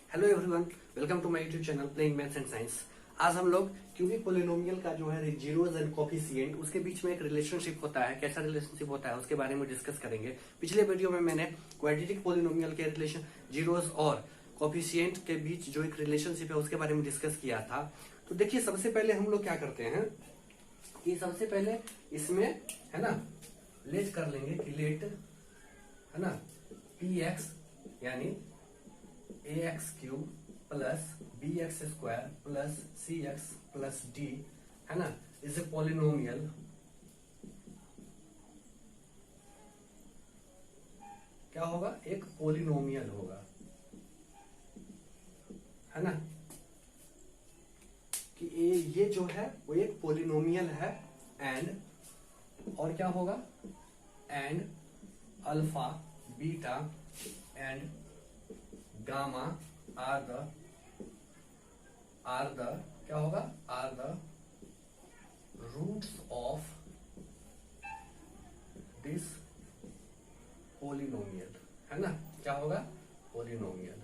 Hello everyone, welcome to my YouTube channel playing maths and science. आज हम लोग cubic polynomial का जो है जीरोस एंड कोफिशिएंट उसके बीच में एक रिलेशनशिप होता है, कैसा रिलेशनशिप होता है उसके बारे में डिस्कस करेंगे। पिछले वीडियो में मैंने क्वाड्रेटिक पोलिनोमियल के रिलेशन जीरोस और कोफिशिएंट के बीच जो एक रिलेशनशिप है उसके बारे में डिस्कस किया था। तो देखिए, सबसे पहले हम लोग क्या करते हैं कि सबसे पहले इसमें है ना लेट कर लेंगे कि लेट है ना पी एक्स यानी a x cube plus b x square plus c x plus d है ना इज ए पोलिनोमियल। क्या होगा? एक पोलिनोमियल होगा, है ना, कि ये जो है वो एक पोलिनोमियल है एंड और क्या होगा and alpha beta and gamma are the क्या होगा are the roots of this polynomial, है ना। क्या होगा? पोलिनोमियल।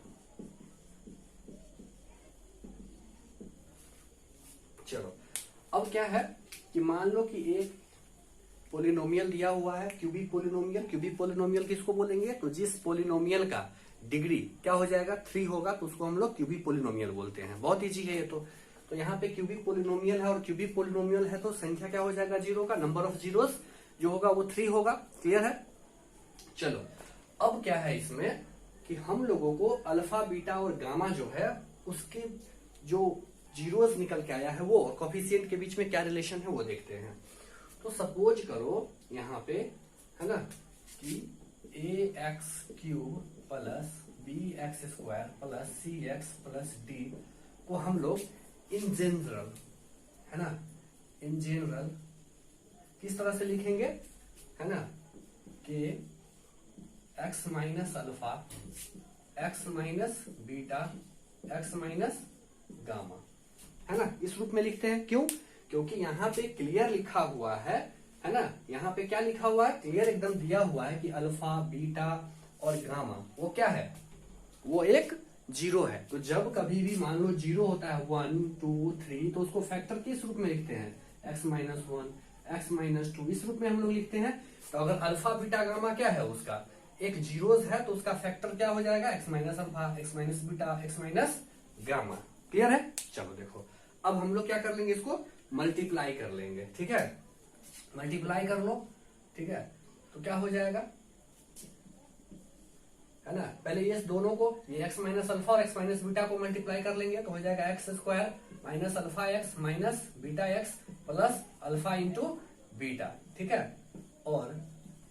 चलो, अब क्या है कि मान लो कि एक पोलिनोमियल दिया हुआ है, क्यूबिक पोलिनोमियल। क्यूबिक पोलिनोमियल किसको बोलेंगे? तो जिस पोलिनोमियल का डिग्री क्या हो जाएगा 3 होगा तो उसको हम लोग क्यूबिक पोलिनोमियल बोलते हैं। बहुत इजी है ये तो यहाँ पे क्यूबिक पोलिनोमियल है और क्यूबिक पोलिनोमियल है तो संख्या क्या हो जाएगा जीरो का, नंबर ऑफ जीरोस जो होगा वो 3 होगा। क्लियर है? चलो, अब क्या है इसमें कि हम लोगों को अल्फा बीटा और गामा जो है उसके जो जीरोस निकल के आया है वो और कोफिशिएंट के बीच में क्या रिलेशन है वो देखते हैं। तो सपोज करो यहाँ पे है ना कि a x cube plus b x square plus c x plus d को हम लोग इन जनरल है ना इन जनरल किस तरह से लिखेंगे है ना कि x minus alpha x minus beta x minus gamma, है ना, इस रूप में लिखते हैं। क्यों? क्योंकि यहाँ पे क्लियर लिखा हुआ है ना, यहाँ पे क्या लिखा हुआ है? क्लियर एकदम दिया हुआ है कि अल्फा बीटा और गामा वो क्या है, वो एक जीरो है। तो जब कभी भी मान लो जीरो होता है 1 2 3 तो उसको फैक्टर किस रूप में लिखते हैं? x माइनस 1 x माइनस 2 इस रूप में हम लोग लिखते हैं। तो अगर अल्फा बीटा गामा क्या है उसका एक जीरोस है तो उसका फैक्टर क्या हो जाएगा? x minus alpha x minus beta x minus gamma. Clear है? चलो देखो, अब हम लोग क्या कर लेंगे, इसको मल्टीप्लाई कर लेंगे। ठीक है, मल्टीप्लाई कर लो। ठीक है, तो क्या हो जाएगा है ना, पहले ये दोनों को ये x माइनस अल्फा और x माइनस बीटा को मल्टीप्लाई कर लेंगे तो हो जाएगा x square minus alpha x minus beta x plus alpha into beta. ठीक है, और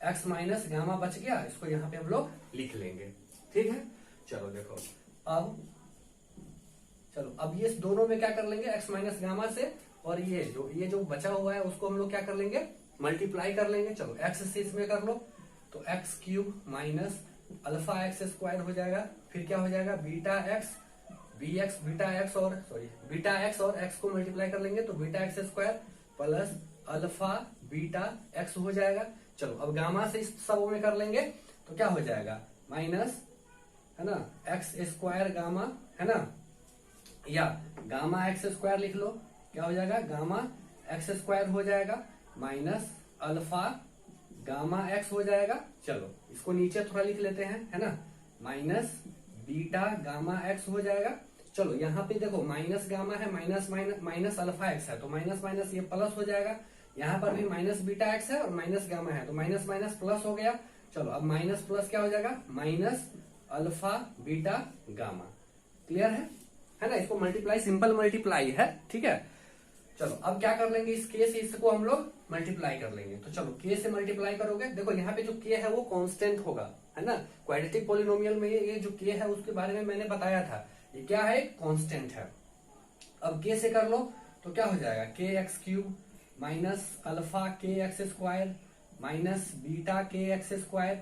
x माइनस गामा बच गया, इसको यहाँ पे हम लोग लिख लेंगे। ठीक है, चलो देखो, अब ये दोनों में क्या कर लेंगे x माइनस गामा से, और ये जो बचा हुआ है उसको हम लोग क्या कर लेंगे मल्टीप्लाई कर लेंगे। चलो x से इसमें कर लो तो x cube minus alpha x square हो जाएगा, फिर क्या हो जाएगा beta x b x beta x और बीटा एक्स और एक्स को मल्टीप्लाई कर लेंगे तो beta x square plus alpha beta x हो जाएगा। चलो अब गामा से इस सब में कर लेंगे तो क्या हो जाएगा माइनस है ना एक्स स्क्वायर गामा, है ना, या गामा एक्स स्क्वायर लिख लो, क्या हो जाएगा गामा एक्स स्क्वायर हो जाएगा माइनस अल्फा गामा एक्स हो जाएगा। चलो इसको नीचे थोड़ा लिख लेते हैं, है ना, माइनस बीटा गामा एक्स हो जाएगा। चलो यहाँ पे देखो माइनस गामा है माइनस माइनस अल्फा एक्स है तो माइनस माइनस ये प्लस हो जाएगा। यहाँ पर भी माइनस बीटा एक्स है और माइनस गामा है तो माइनस माइनस प्लस हो गया। चलो अब माइनस प्लस क्या हो जाएगा minus alpha beta gamma. Clear है ना, इसको मल्टीप्लाई सिंपल मल्टीप्लाई है। ठीक है, चलो अब क्या कर लेंगे इस के से इसको हम लोग मल्टीप्लाई कर लेंगे। तो चलो के से मल्टीप्लाई करोगे, देखो यहाँ पे जो के है वो कांस्टेंट होगा, है ना। क्वाड्रेटिक पॉलिनोमियल में ये जो के है उसके बारे में मैंने बताया था, ये क्या है कांस्टेंट है। अब के से कर लो तो क्या हो जाएगा के एक्स क्यूब माइनस अल्फा के एक्स स्क्वायर माइनस बीटा के एक्स स्क्वायर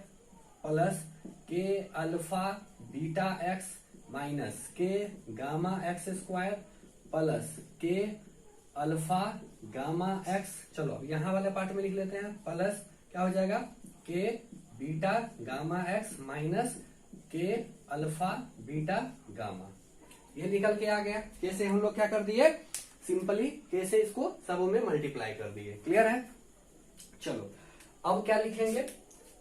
प्लस के अल्फा बीटा एक्स माइनस के गामा एक्स स्क्वायर प्लस के अल्फा गामा एक्स। चलो यहाँ वाले पार्ट में लिख लेते हैं प्लस क्या हो जाएगा के बीटा गामा एक्स माइनस के अल्फा बीटा गामा। ये निकल के आ गया। कैसे हम लोग क्या कर दिए, सिंपली कैसे इसको सबों में मल्टीप्लाई कर दिए। क्लियर है। चलो अब क्या लिखेंगे,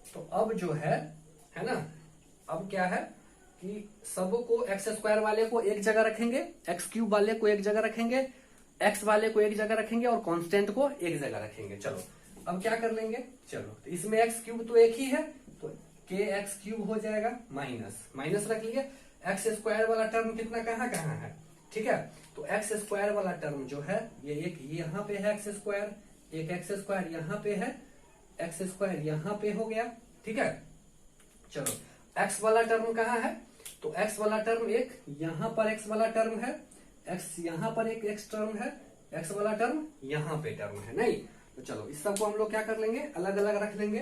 तो अब जो है ना, अब क्या है कि सबको एक्स स्क्वायर वाले को एक जगह रखेंगे, एक्स क्यूब वाले को एक जगह रखेंगे, एक्स वाले को एक जगह रखेंगे और कांस्टेंट को एक जगह रखेंगे। चलो अब क्या कर लेंगे, चलो तो इसमें एक्स क्यूब तो एक ही है, तो के एक्स क्यूब हो जाएगा माइनस माइनस रख लिए। एक्स स्क्वायर वाला टर्म कितना कहाँ कहाँ है, ठीक है, तो एक्स स्क्वायर वाला टर्म जो है ये एक यहाँ पे है एक्स स्क्वायर, एक एक्स स्क्वायर यहाँ पे है, एक्स स्क्वायर यहाँ पे हो गया। ठीक है, चलो एक्स वाला टर्म कहाँ है, तो एक्स वाला टर्म एक यहाँ पर एक्स वाला टर्म है, एक्स यहाँ पर एक एक्स टर्म है, एक्स वाला टर्म यहाँ पे टर्म है, नहीं तो चलो इस सबको हम लोग क्या कर लेंगे, अलग अलग रख लेंगे,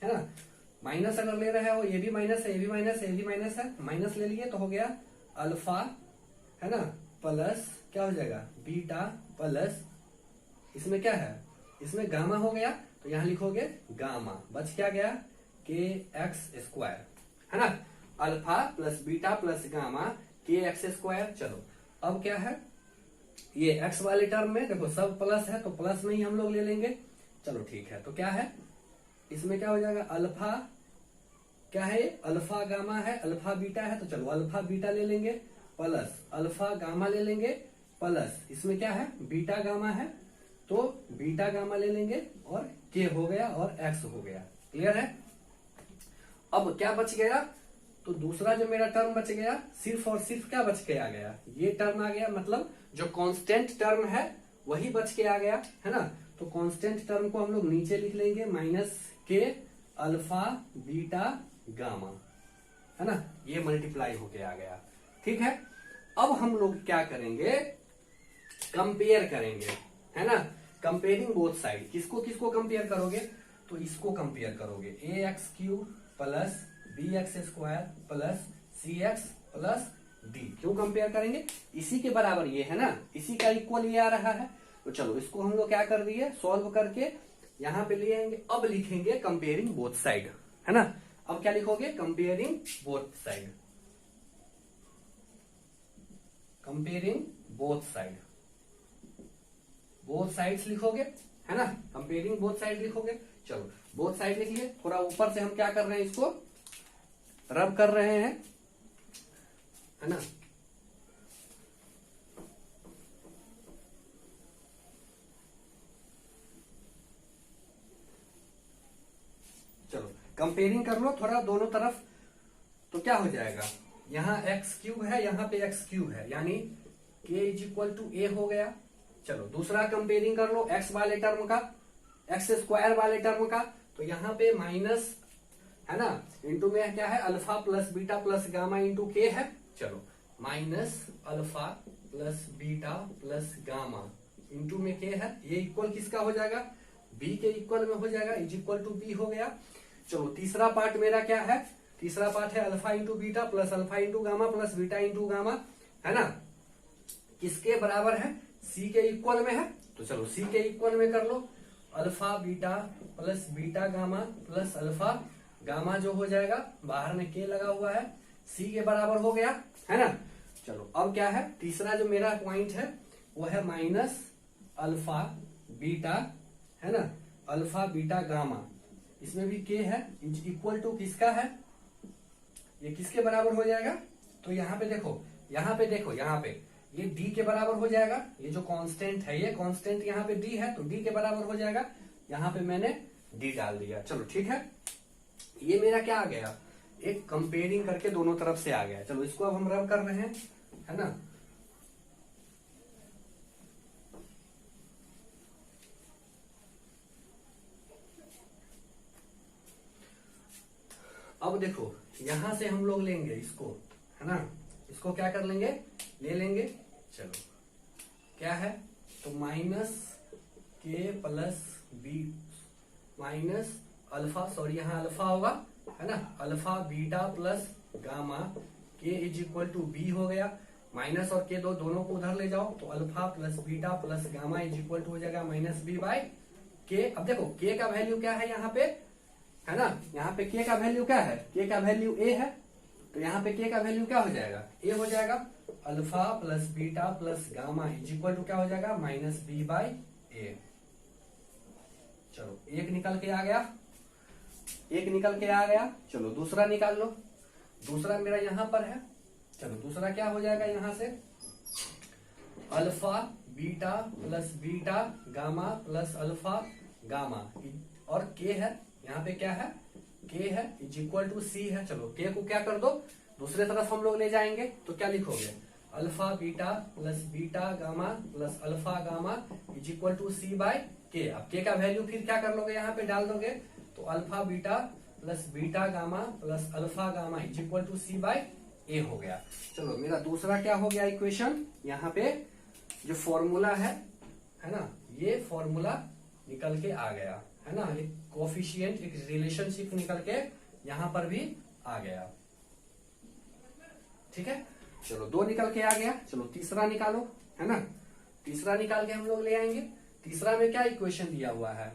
है ना। माइनस अगर ले रहे हो, ये भी माइनस है, ये भी माइनस है, ये भी माइनस है, माइनस ले लिए तो हो गया अल्फा, है ना, प्लस क्या हो जाएगा बीटा प्लस, इसमें क्या है, इसमें गामा हो गया, तो यहां लिखोगे गामा, बच क्या गया के एक्स स्क्वायर, है ना, alpha plus beta plus gamma के एक्स स्क्वायर। चलो अब क्या है, ये एक्स वाले टर्म में देखो सब प्लस है, तो प्लस में ही हम लोग ले लेंगे। चलो ठीक है, तो क्या है इसमें क्या हो जाएगा, अल्फा क्या है, अल्फा गामा है, अल्फा बीटा है, तो चलो अल्फा बीटा ले लेंगे प्लस अल्फा गामा ले लेंगे प्लस इसमें क्या है बीटा गामा है, तो बीटा गामा ले लेंगे और के हो गया और एक्स हो गया। क्लियर है। अब क्या बच गया, तो दूसरा जो मेरा टर्म बच गया सिर्फ और सिर्फ क्या बच के आ गया, ये टर्म आ गया, मतलब जो कांस्टेंट टर्म है वही बच के आ गया, है ना। तो कांस्टेंट टर्म को हम लोग नीचे लिख लेंगे माइनस के अल्फा बीटा गामा, है ना, ये मल्टीप्लाई होके आ गया। ठीक है, अब हम लोग क्या करेंगे, कंपेयर करेंगे, है ना, कंपेयरिंग बोथ साइड। किसको किसको कंपेयर करोगे, तो इसको कंपेयर करोगे, a x cube plus b x square plus c x plus d. क्यों कंपेयर करेंगे, इसी के बराबर ये है ना, इसी का इक्वल ये आ रहा है, तो चलो इसको हम लोग क्या कर दिए, सॉल्व करके यहां पे ले आएंगे। अब लिखेंगे कंपेयरिंग बोथ साइड, है ना। अब क्या लिखोगे, comparing both side, comparing both side, both sides लिखोगे, है ना, कंपेयरिंग बोथ साइड लिखोगे। चलो बोथ साइड लिख लिए, थोड़ा ऊपर से हम क्या कर रहे हैं, इसको रब कर रहे हैं, है ना। चलो कंपेयरिंग कर लो थोड़ा दोनों तरफ, तो क्या हो जाएगा, यहाँ एक्स क्यूब है, यहाँ पे एक्स क्यूब है, यानी के इज इक्वल टू ए हो गया। चलो दूसरा कंपेयरिंग कर लो एक्स वाले टर्म का, एक्स स्क्वायर वाले टर्म का, तो यहाँ पे माइनस, है ना, इंटू में क्या है alpha plus beta plus gamma into के है। चलो minus alpha plus beta plus gamma into में के है, ये इक्वल किसका हो जाएगा, बी के इक्वल में हो जाएगा, इज इक्वल टू बी हो गया। चलो तीसरा पार्ट मेरा क्या है, तीसरा पार्ट है alpha into beta plus alpha into gamma plus beta into gamma, है ना, किसके बराबर है, सी के इक्वल में है, तो चलो सी के इक्वल में कर लो, alpha beta plus beta gamma plus alpha gamma जो हो जाएगा, बाहर में के लगा हुआ है, सी के बराबर हो गया, है ना। चलो अब क्या है, तीसरा जो मेरा पॉइंट है वो है माइनस अल्फा बीटा, है ना, अल्फा बीटा गामा, इसमें भी के है, इक्वल टू किसका है, ये किसके बराबर हो जाएगा, तो यहाँ पे देखो, यहाँ पे देखो, यहाँ पे ये डी के बराबर हो जाएगा, ये जो कांस्टेंट है ये कांस्टेंट यहाँ पे डी है, तो डी के बराबर हो जाएगा, यहाँ पे मैंने डी डाल दिया। चलो ठीक है, ये मेरा क्या आ गया, एक कंपेयरिंग करके दोनों तरफ से आ गया। चलो इसको अब हम रब कर रहे हैं, है ना। अब देखो यहां से हम लोग लेंगे इसको, है ना, इसको क्या कर लेंगे, ले लेंगे। चलो क्या है, तो माइनस के plus b minus alpha, sorry यहाँ अल्फा होगा, है ना, अल्फा बीटा प्लस गामा के इज इक्वल टू बी हो गया, माइनस और के दोनों को उधर ले जाओ, तो alpha plus beta plus gamma is equal to हो जाएगा माइनस बी बाय के। अब देखो के का वैल्यू क्या है यहाँ पे, है ना, यहाँ पे के का वैल्यू क्या है, के का वैल्यू ए है, तो यहाँ पे के का वैल्यू क्या हो जाएगा, ए हो जाएगा, alpha plus beta plus gamma is equal to क्या हो जाएगा, माइनस बी बाई ए। चलो एक निकल के आ गया, एक निकल के आ गया। चलो दूसरा निकाल लो, दूसरा मेरा यहां पर है। चलो दूसरा क्या हो जाएगा यहां से, alpha beta plus beta gamma plus alpha gamma, और के है यहाँ पे, क्या है के है, इज इक्वल टू सी है। चलो के को क्या कर दो, दूसरे तरफ हम लोग ले जाएंगे, तो क्या लिखोगे, alpha beta plus beta gamma plus alpha gamma is equal to c by के। अब के का वैल्यू फिर क्या कर लोगे, यहाँ पे डाल दोगे, तो alpha beta plus beta gamma plus alpha gamma is equal to c by a हो गया। चलो मेरा दूसरा क्या हो गया इक्वेशन, यहाँ पे जो फॉर्मूला है ना, ये फॉर्मूला निकल के आ गया है ना, एक कोफिशिएंट, एक रिलेशनशिप निकल के यहां पर भी आ गया। ठीक है, चलो दो निकल के आ गया। चलो तीसरा निकालो, है ना, तीसरा निकाल के हम लोग ले आएंगे। तीसरा में क्या इक्वेशन दिया हुआ है,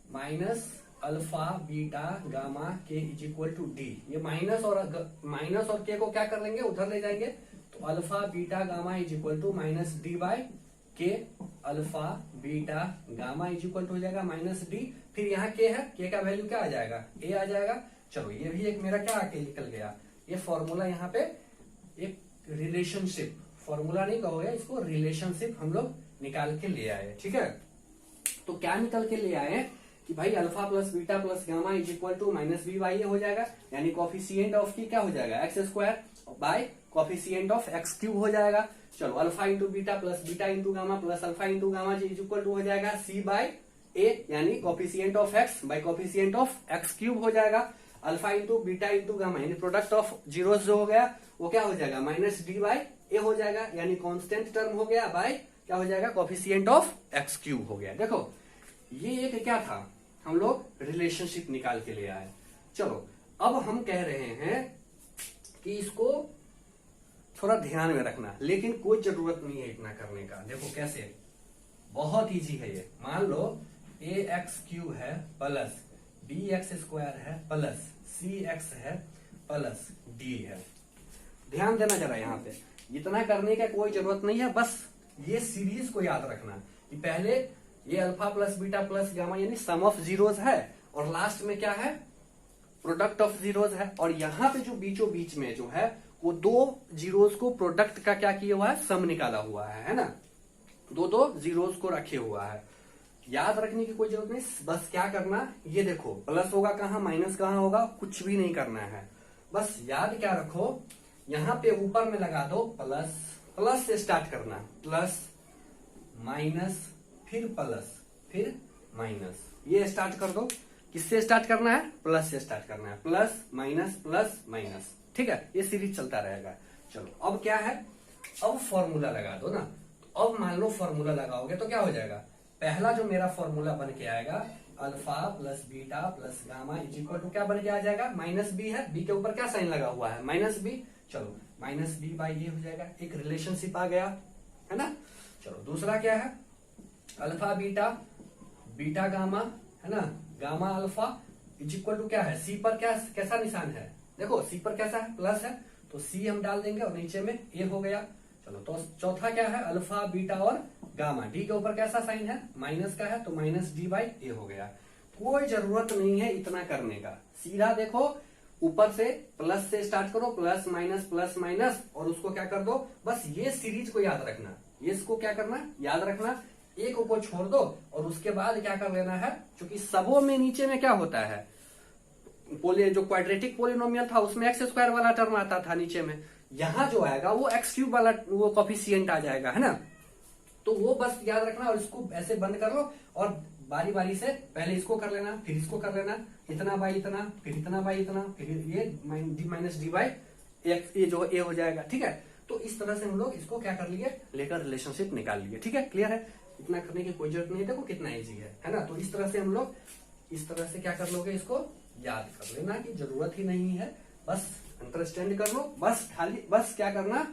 माइनस अल्फा बीटा गामा के इज इक्वल टू डी। ये माइनस और के को क्या कर लेंगे, उधर ले जाएंगे, तो alpha beta gamma is equal to minus d by के, alpha beta gamma is equal to हो जाएगा माइनस डी। फिर यहाँ के है, के का वैल्यू क्या आ जाएगा, ए आ जाएगा। चलो ये भी एक मेरा क्या आके निकल गया, ये फॉर्मूला यहाँ पे एक रिलेशनशिप, फॉर्मूला नहीं कहोगे इसको, रिलेशनशिप हम लोग निकाल के ले आए। ठीक है, तो क्या निकल के ले आए कि भाई alpha plus beta plus gamma is equal to minus b by a हो जाएगा, यानी कॉफिशिएंट ऑफ की क्या हो जाएगा, x square by coefficient of x cube हो जाएगा। चलो alpha into beta plus beta into gamma plus alpha into gamma is equal to हो जाएगा सी बाय ए, यानी coefficient of x by coefficient of x cube हो जाएगा। Alpha into beta into gamma यानी product of zeros जो हो गया वो क्या हो जाएगा, माइनस डी बाय ए हो जाएगा, यानी कांस्टेंट टर्म हो गया, बाय क्या हो जाएगा, कॉफिशिएंट ऑफ एक्स क्यूब हो गया। देखो ये एक क्या था, हम लोग रिलेशनशिप निकाल के ले आए। चलो अब हम कह रहे हैं कि इसको थोड़ा ध्यान में रखना, लेकिन कोई जरूरत नहीं है इतना करने का। देखो कैसे, बहुत इजी है ये। मान लो ए एक्स क्यू है प्लस बी एक्स स्क्वायर है प्लस सी एक्स है प्लस डी है। ध्यान देना जरा, यहाँ पे इतना करने का कोई जरूरत नहीं है, बस ये सीरीज को याद रखना कि पहले ये alpha plus beta plus gamma यानी सम ऑफ जीरोस है, और लास्ट में क्या है, प्रोडक्ट ऑफ जीरोस है। और यहाँ पे जो बीचों बीच में जो है वो दो जीरोस को प्रोडक्ट का क्या किया हुआ है, सम निकाला हुआ है ना, दो जीरोस को रखे हुआ है। याद रखने की कोई जरूरत नहीं, बस क्या करना, ये देखो प्लस होगा कहाँ, माइनस कहाँ होगा, कुछ भी नहीं करना है, बस याद क्या रखो, यहाँ पे ऊपर में लगा दो प्लस, प्लस से स्टार्ट करना, प्लस माइनस फिर प्लस फिर माइनस, ये स्टार्ट कर दो। किससे स्टार्ट करना है, प्लस से स्टार्ट करना है, प्लस माइनस। ठीक है, ये सीरीज चलता रहेगा। चलो अब क्या है, अब फॉर्मूला लगा दो ना। तो अब मान लो फॉर्मूला लगाओगे तो क्या हो जाएगा, पहला जो मेरा फॉर्मूला बन के आएगा alpha plus beta plus gamma is equal to क्या बन के आ जाएगा, माइनस बी है, बी के ऊपर क्या साइन लगा हुआ है, माइनस बी। चलो माइनस बी बाई ए हो जाएगा, एक रिलेशनशिप आ गया है ना। चलो दूसरा क्या है, अल्फा बीटा बीटा गामा है ना, gamma alpha is equal to क्या है, सी पर क्या कैसा निशान है, देखो सी पर कैसा है, प्लस है, तो सी हम डाल देंगे और नीचे में ए हो गया। चलो तो चौथा क्या है, अल्फा बीटा और गामा, डी के ऊपर कैसा साइन है, माइनस का है, तो माइनस डी बाई ए हो गया। कोई जरूरत नहीं है इतना करने का, सीधा देखो ऊपर से प्लस से स्टार्ट करो, प्लस माइनस और उसको क्या कर दो, बस ये सीरीज को याद रखना, ये इसको क्या करना याद रखना, एक को छोड़ दो और उसके बाद क्या कर लेना है, क्योंकि सबों में नीचे में क्या होता है, जो क्वाड्रेटिक पोलिनोमियल था उसमें एक्स स्क्वायर वाला टर्म आता था नीचे में, यहाँ जो आएगा वो एक्स क्यूब वाला वो कॉफिशिएंट आ जाएगा, है ना। तो वो बस याद रखना और इसको ऐसे बंद कर लो और बारी बारी से पहले इसको कर लेना, फिर इसको कर लेना, इतना बाई इतना, फिर इतना बाई इतना, फिर ये माइनस डी बाई ये जो ए हो जाएगा। ठीक है, तो इस तरह से हम लोग इसको क्या कर लिए, लेकर रिलेशनशिप निकाल लिए। ठीक है, क्लियर है, इतना करने की कोई जरूरत नहीं, देखो कितना इजी है ना। तो इस तरह से हम लोग इस तरह से क्या कर लोगे, इसको याद कर लेना की जरूरत ही नहीं है, बस अंडरस्टैंड कर लो, बस खाली बस क्या करना,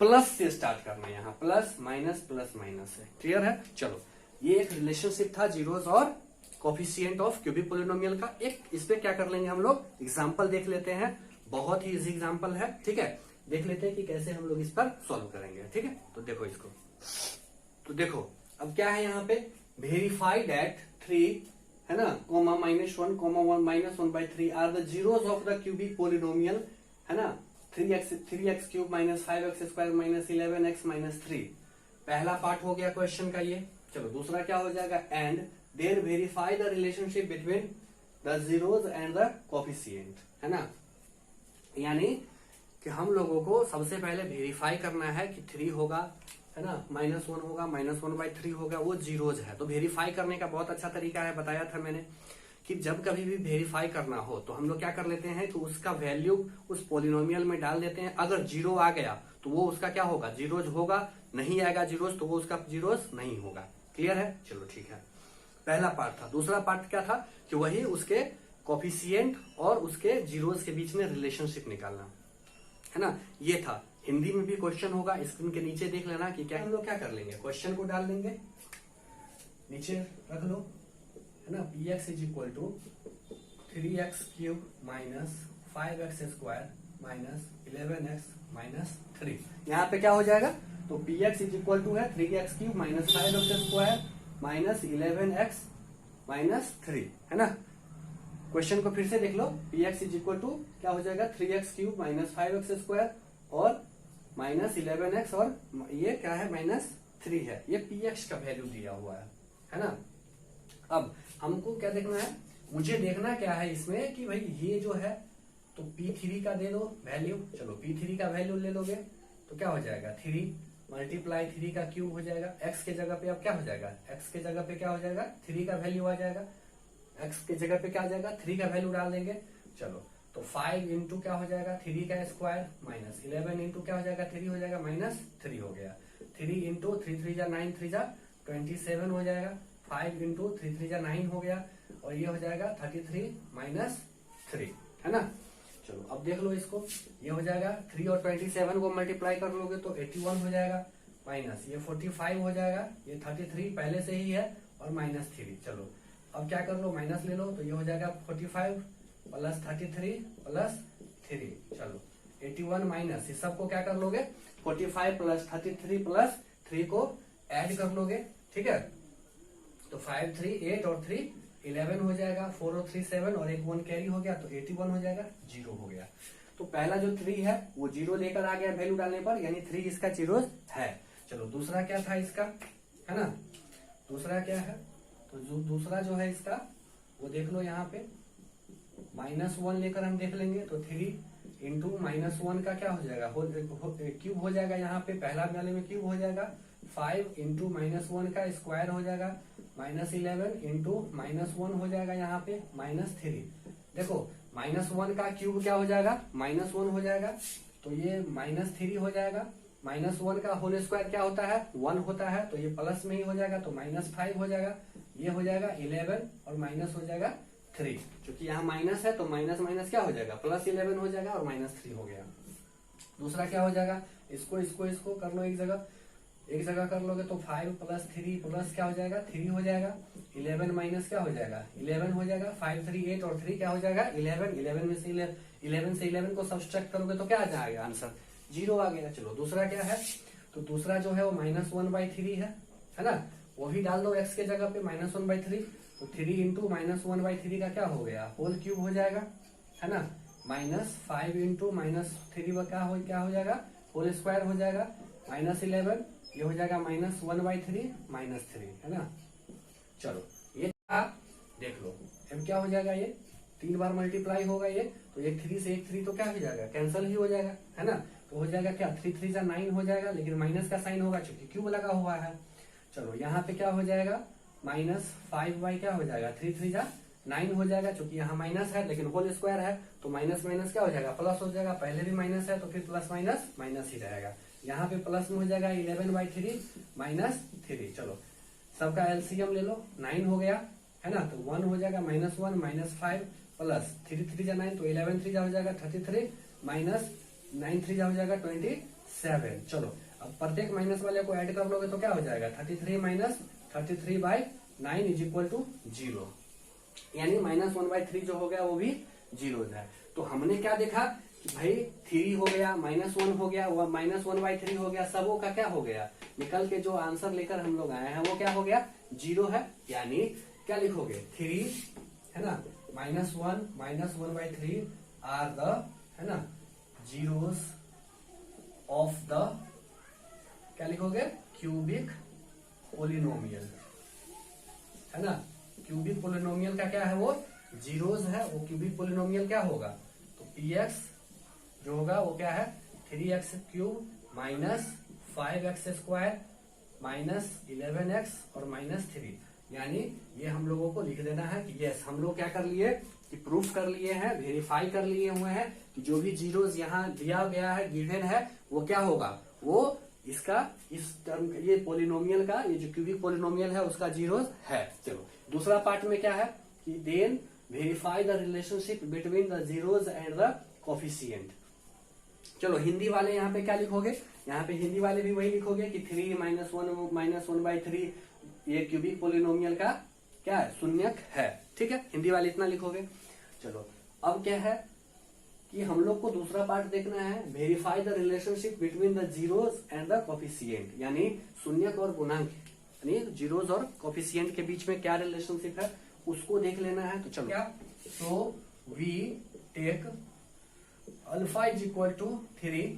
प्लस से स्टार्ट करना, यहाँ प्लस माइनस है। क्लियर है, चलो ये एक रिलेशनशिप था जीरोस और कोफिशिएंट ऑफ क्यूबिक पोलिनोमियल का। एक इस पे क्या कर लेंगे हम लोग, एग्जाम्पल देख लेते हैं, बहुत ही इजी एग्जाम्पल है। ठीक है, देख लेते हैं कि कैसे हम लोग इस पर सॉल्व करेंगे। ठीक है, तो देखो इसको, तो देखो अब क्या है यहाँ पे, वेरीफाई दैट 3 है ना comma -1 comma 1 -1/3 are the zeros of the cubic polynomial है ना 3x cube -5x square -11x -3। पहला पार्ट हो गया क्वेश्चन का ये। चलो दूसरा क्या हो जाएगा, and there verify the relationship between the zeros and the coefficient है ना, यानी कि हम लोगों को सबसे पहले वेरीफाई करना है कि 3 होगा है ना, -1 होगा, -1/3 होगा, वो जीरोज है। तो वेरीफाई करने का बहुत अच्छा तरीका है, बताया था मैंने कि जब कभी भी वेरीफाई करना हो तो हम लोग क्या कर लेते हैं कि उसका वैल्यू उस पोलिनोमियल में डाल देते हैं। अगर 0 आ गया तो वो उसका क्या होगा, जीरोज होगा, नहीं आएगा जीरोज तो वो उसका जीरोज नहीं होगा। क्लियर है, चलो ठीक है, पहला पार्ट था। दूसरा पार्ट क्या था कि वही उसके कोफिशिएंट और उसके जीरोज के बीच में रिलेशनशिप निकालना है ना, ये था। हिंदी में भी क्वेश्चन होगा, स्क्रीन के नीचे देख लेना कि क्या हम लोग क्या कर लेंगे, क्वेश्चन को डाल देंगे, नीचे रख लो है ना, px is equal to 3x cube -5x square -11x -3। यहाँ पे क्या हो जाएगा, तो px इज इक्वल टू है 3x cube -5x square -11x -3 है ना। क्वेश्चन को फिर से देख लो, px इज इक्वल टू क्या हो जाएगा, 3x क्यूब -5x स्क्वायर और -11x और ये क्या है -3 है, ये px का वैल्यू दिया हुआ है ना। अब हमको क्या देखना है, मुझे देखना क्या है इसमें कि भाई ये जो है तो P3 का दे दो वैल्यू। चलो P3 का वैल्यू ले लोगे तो क्या हो जाएगा, 3 मल्टीप्लाई 3 का क्यूब हो जाएगा, x के जगह पे अब क्या हो जाएगा, x के जगह पे क्या हो जाएगा, 3 का वैल्यू आ जाएगा, x के जगह पे क्या आ जाएगा, 3 का वैल्यू डाल देंगे। चलो तो 5 इंटू क्या हो जाएगा, 3 का स्क्वायर -11 इंटू क्या हो जाएगा, 3 हो जाएगा -3 हो गया, 3 इंटू 3 3 जा 9 3 जा 27 हो जाएगा, 5 इंटू 3 3 जा 9 हो गया और ये हो जाएगा 33 -3 है ना। चलो अब देख लो इसको, ये हो जाएगा 3 और 27 को मल्टीप्लाई कर लोगे तो 81 हो जाएगा, माइनस ये 45 हो जाएगा, ये 33 पहले से ही है और -3। चलो अब क्या कर लो, माइनस ले लो तो ये हो जाएगा 45 प्लस 33 प्लस 3। चलो 81 माइनस इस सबको क्या कर लोगे, 45 प्लस 33 प्लस 3 को ऐड कर लोगे। ठीक है, तो 5 3 8 और 3 11 हो जाएगा, 4 और 3 7 और एक 1 कैरी हो गया तो 81 हो जाएगा, 0 हो गया। तो पहला जो 3 है वो 0 लेकर आ गया वैल्यू डालने पर, यानी 3 इसका जीरो है। चलो दूसरा क्या था इसका है ना, दूसरा क्या है, तो जो दूसरा जो है इसका वो देख लो यहाँ पे -1 लेकर हम देख लेंगे तो 3 इंटू -1 का क्या हो जाएगा, क्यूब हो जाएगा, यहाँ पे पहला वाले में क्यूब हो जाएगा, 5 इंटू -1 का स्क्वायर हो जाएगा, -11 इंटू -1 हो जाएगा यहाँ पे -3। देखो -1 का क्यूब क्या हो जाएगा, -1 हो जाएगा, तो ये -3 हो जाएगा, -1 का होल स्क्वायर क्या होता है, 1 होता है, तो ये प्लस में ही हो जाएगा तो -5 हो जाएगा, ये हो जाएगा 11 और माइनस हो जाएगा 3, क्योंकि यहाँ माइनस है तो माइनस माइनस क्या हो जाएगा, +11 हो जाएगा और -3 हो गया। दूसरा क्या हो जाएगा, इसको कर लो एक जगह कर लोगे तो 5 + 3 प्लस क्या हो जाएगा, 3 हो जाएगा, 11 माइनस क्या हो जाएगा, 11 हो जाएगा, 5 3 8 और 3 क्या हो जाएगा 11, 11 में से 11 को सब्सट्रैक्ट करोगे तो क्या आ जाएगा आंसर, 0 आ गया। चलो दूसरा क्या है, तो दूसरा जो है वो -1/3 है ना, वो भी डाल दो x के जगह पे -1/3, तो 3 इंटू -1/3 का क्या हो गया, होल क्यूब हो जाएगा है ना, -5 इंटू -3 क्या हो जाएगा, होल स्क्वायर हो जाएगा, -11 ये हो जाएगा -1/3 -3 है ना। चलो ये आप देख लो, अब क्या हो जाएगा, ये 3 बार मल्टीप्लाई होगा ये, तो एक 3 से एक 3 तो क्या हो जाएगा, कैंसिल ही हो जाएगा है ना, तो हो जाएगा क्या 3 3 जा 9 हो जाएगा, लेकिन माइनस का साइन होगा क्योंकि क्यूब लगा हुआ है। चलो यहाँ पे क्या हो जाएगा, -5 क्या हो जाएगा, 3 3 जा 9 हो जाएगा, क्योंकि यहाँ माइनस है लेकिन होल स्क्वायर है तो माइनस माइनस क्या हो जाएगा, प्लस हो जाएगा, पहले भी माइनस है तो फिर प्लस माइनस माइनस ही रहेगा, यहाँ पे प्लस में हो जाएगा 11/3 -3। चलो सबका एलसीएम ले लो, 9 हो गया है ना, तो 1 हो जाएगा, -1 -5 प्लस 3 3 जा 9 तो 11 3 जा हो जाएगा 33 माइनस 9 3 जा हो जाएगा 27। चलो अब प्रत्येक माइनस वाले को ऐड कर लोगे तो क्या हो जाएगा, 33 माइनस 33/9 इज इक्वल टू 0, यानी -1/3 जो हो गया वो भी 0 है। तो हमने क्या देखा भाई 3 हो गया, -1 हो गया, -1/3 हो गया, सबों का क्या हो गया, निकल के जो आंसर लेकर हम लोग आए हैं वो क्या हो गया, 0 है। यानी क्या लिखोगे, 3 है ना, -1 -1/3 आर द, है ना, जीरोस ऑफ द, क्या लिखोगे, क्यूबिक पोलिनोमियल, है ना। क्यूबिक पोलिनोमियल का क्या है, वो जीरोस है। वो क्यूबिक पोलिनोमियल क्या होगा, तो px जो होगा वो क्या है, 3x³ -5x² -11x और -3। यानी ये हम लोगों को लिख देना है कि यस, हम लोग क्या कर लिए कि प्रूफ कर लिए हैं, वेरीफाई कर लिए हुए हैं कि जो भी जीरोस यहाँ दिया गया है, गिवन है, वो क्या होगा, वो इसका, इस टर्म, ये पोलिनोमियल का, ये जो क्यूबिक पोलिनोमियल है उसका जीरोस है। चलो दूसरा पार्ट में क्या है कि then verify the relationship between the zeros and the coefficient. चलो हिंदी वाले यहाँ पे क्या लिखोगे, यहाँ पे हिंदी वाले भी वही लिखोगे कि 3 -1/3 ये क्यूबिक पोलिनोमियल का क्या है, शून्यक है। ठीक है, हिंदी वाले इतना लिखोगे। चलो अब क्या है कि हम लोग को दूसरा पार्ट देखना है, verify the relationship between the zeros and the coefficient. यानी शून्यक और गुणांक, यानी जीरोस और कोफिशिएंट के बीच में क्या रिलेशनशिप है उसको देख लेना है। तो चलो क्या, तो we take alpha is equal to 3,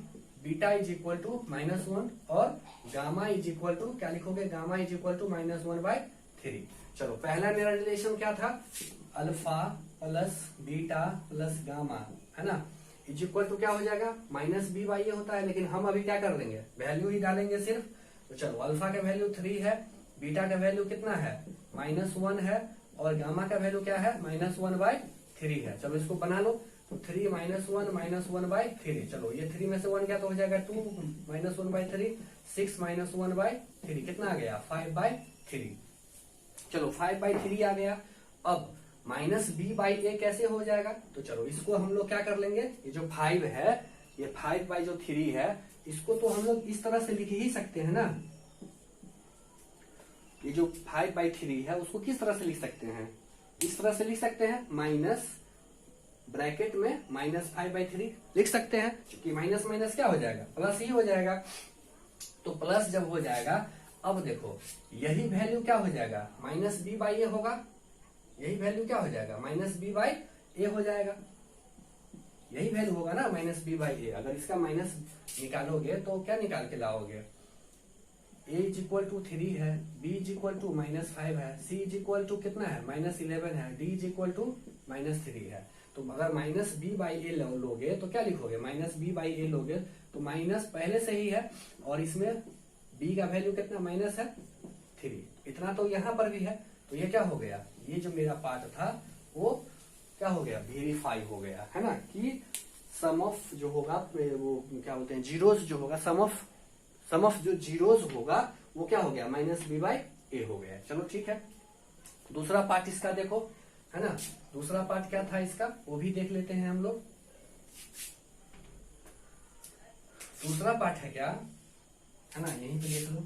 beta is equal to -1 और गामा इज इक्वल टू, क्या लिखोगे, गामा इज इक्वल टू -1/3। चलो पहला मेरा रिलेशन क्या था, alpha plus beta plus gamma, है ना, इज इक्वल टू क्या हो जाएगा, -b/a होता है, लेकिन हम अभी क्या कर देंगे, वैल्यू ही डालेंगे सिर्फ। तो चलो अल्फा का वैल्यू 3 है, बीटा का वैल्यू कितना है, -1 है, और गामा का वैल्यू क्या है, -1/3 है। चलो इसको बना लो, तो 3 -1 -1/3। चलो ये 3 में से 1 क्या तो हो जाएगा 2 -1/3, 6 -1/3 कितना आ गया, 5/3। चलो 5/3 आ गया। अब -b/a कैसे हो जाएगा, तो चलो इसको हम लोग क्या कर लेंगे, ये जो 5 है, ये 5/3 है, इसको तो हम लोग इस तरह से लिख ही सकते हैं ना। ये जो 5/3 है उसको किस तरह से लिख सकते हैं, इस तरह से लिख सकते हैं, माइनस ब्रैकेट में -5/3 लिख सकते हैं, क्योंकि माइनस माइनस क्या हो जाएगा, प्लस ही हो जाएगा। तो प्लस जब हो जाएगा, अब देखो यही वैल्यू क्या हो जाएगा, -b/a होगा, यही वैल्यू क्या हो जाएगा, -b/a हो जाएगा, यही वैल्यू होगा ना, -b/a। अगर इसका माइनस निकालोगे तो क्या निकाल के लाओगे, a इज इक्वल टू 3 है, b इज इक्वल टू -5 है, c इज इक्वल टू कितना है, -11 है, d इज इक्वल टू -3 है। तो अगर -b/a लोगे तो क्या लिखोगे, -b/a लोगे तो माइनस पहले से ही है, और इसमें b का वैल्यू कितना माइनस है 3, इतना तो यहाँ पर भी है। तो ये क्या हो गया, ये जो मेरा पार्ट था वो क्या हो गया, वेरीफाई हो गया, है ना, कि सम ऑफ जो होगा, वो क्या बोलते हैं, जीरोस जो होगा, सम ऑफ जो जीरोस होगा वो क्या हो गया, -b/a हो गया। चलो ठीक है, दूसरा पार्ट इसका देखो, है ना, दूसरा पार्ट क्या था इसका, वो भी देख लेते हैं हम लोग। दूसरा पार्ट है क्या, है ना, यहीं पे देख लो,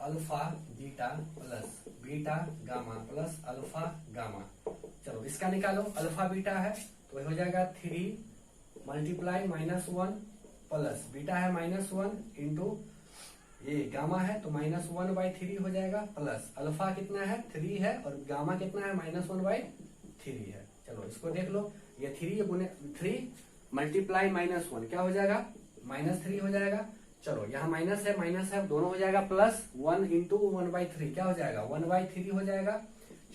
alpha beta plus beta gamma plus alpha gamma. चलो इसका निकालो, अल्फा बीटा है तो हो जाएगा 3 मल्टीप्लाई -1 प्लस बीटा है -1 इंटू ये गामा है तो -1/3 हो जाएगा, प्लस अल्फा कितना है 3 है और गामा कितना है -1/3 है। चलो इसको देख लो, ये 3 मल्टीप्लाई -1 क्या हो जाएगा, -3 हो जाएगा। चलो यहाँ माइनस है दोनों हो जाएगा, प्लस 1 इंटू 1/3 क्या हो जाएगा, 1/3 हो जाएगा।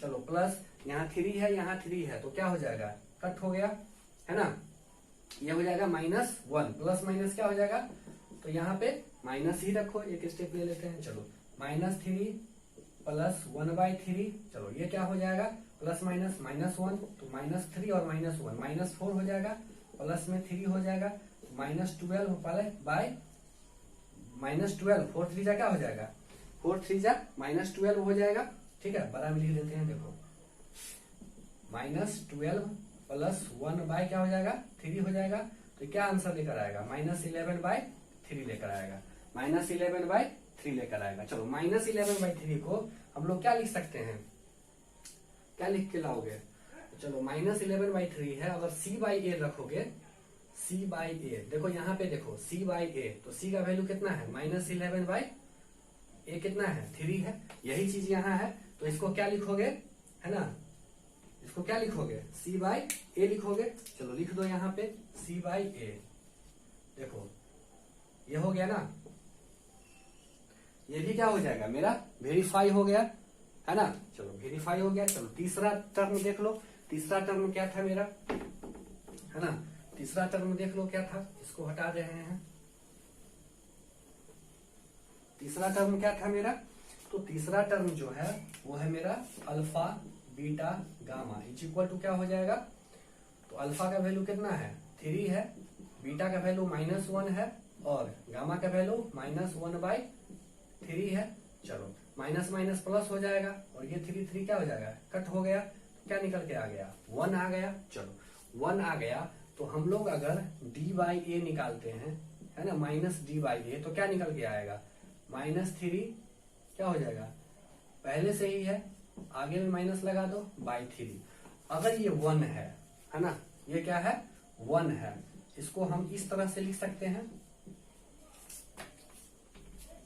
चलो प्लस यहाँ 3 है, यहाँ 3 है तो क्या हो जाएगा, कट हो गया, है ना, ये हो जाएगा -1 प्लस माइनस क्या हो जाएगा, तो यहाँ पे माइनस ही रखो, एक स्टेप ले लेते हैं। चलो -3 प्लस 1/3, चलो ये क्या हो जाएगा, प्लस माइनस -1 तो -3 और -1 -4 हो जाएगा, प्लस में 3 हो जाएगा, -12 बाय -12, 4 3 जा क्या हो जाएगा, 4 3 जा -12 हो जाएगा। ठीक है, बड़ा में लिख देते हैं, देखो -12 प्लस 1 बाय क्या हो जाएगा 3 हो जाएगा, तो क्या आंसर लेकर आएगा, -11/3 लेकर आएगा, -11/3 लेकर आएगा। चलो -11/3 को हम लोग क्या लिख सकते हैं, क्या लिख के लाओगे, तो चलो -11/3 है, अगर c/a रखोगे, सी बाई ए, देखो यहाँ पे देखो सी बाई ए, तो सी का वैल्यू कितना है -11 बाई ए कितना है 3 है। यही चीज यहाँ है, तो इसको क्या लिखोगे, है ना, इसको क्या लिखोगे सी बाई ए लिखोगे। चलो लिख दो यहाँ पे सी बाई ए, देखो ये हो गया ना, ये भी क्या हो जाएगा मेरा वेरीफाई हो गया, है ना। चलो वेरीफाई हो गया। चलो तीसरा टर्म देख लो, तीसरा टर्म क्या था मेरा, है ना, तीसरा टर्म देख लो क्या था, इसको हटा दे रहे हैं। तीसरा टर्म क्या था मेरा, तो तीसरा टर्म जो है वो है मेरा alpha beta gamma is equal to क्या हो जाएगा, तो अल्फा का वैल्यू कितना है 3 है, बीटा का वैल्यू -1 है और गामा का वैल्यू -1/3 है। चलो माइनस माइनस प्लस हो जाएगा और ये 3 क्या हो जाएगा कट हो गया, क्या निकल के आ गया 1 आ गया। चलो 1 आ गया, तो हम लोग अगर d बाई ए निकालते हैं, है ना, -d बाई ए, तो क्या निकल के आएगा -3 क्या हो जाएगा, पहले से ही है, आगे में माइनस लगा दो /3। अगर ये 1 है ना, ये क्या है 1 है, इसको हम इस तरह से लिख सकते हैं,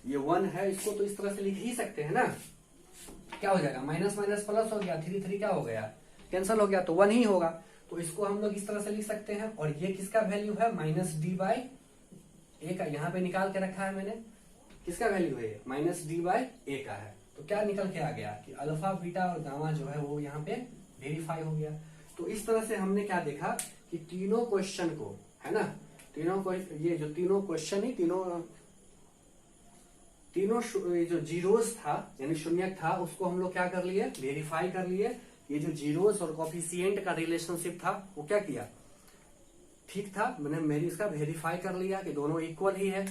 ये 1 है, इसको तो इस तरह से लिख ही सकते हैं ना। क्या हो जाएगा माइनस माइनस प्लस हो गया, 3 क्या हो गया कैंसिल हो गया, तो 1 ही होगा। तो इसको हम लोग इस तरह से लिख सकते हैं। और ये किसका वैल्यू है -d बाई ए का, यहाँ पे निकाल के रखा है मैंने, किसका वैल्यू है -d बाई ए का है। तो क्या निकल के आ गया कि अल्फा बीटा और गामा जो है वो यहाँ पे वेरीफाई हो गया। तो इस तरह से हमने क्या देखा कि तीनों क्वेश्चन को, है ना, तीनों को, ये जो तीनों क्वेश्चन ही तीनों जो जीरोस था यानी शून्यक था, उसको हम लोग क्या कर लिए वेरीफाई कर लिए। ये जो जीरोस और कोफिशिएंट का रिलेशनशिप था वो क्या किया ठीक था, मैंने इसका वेरीफाई कर लिया कि दोनों इक्वल ही है।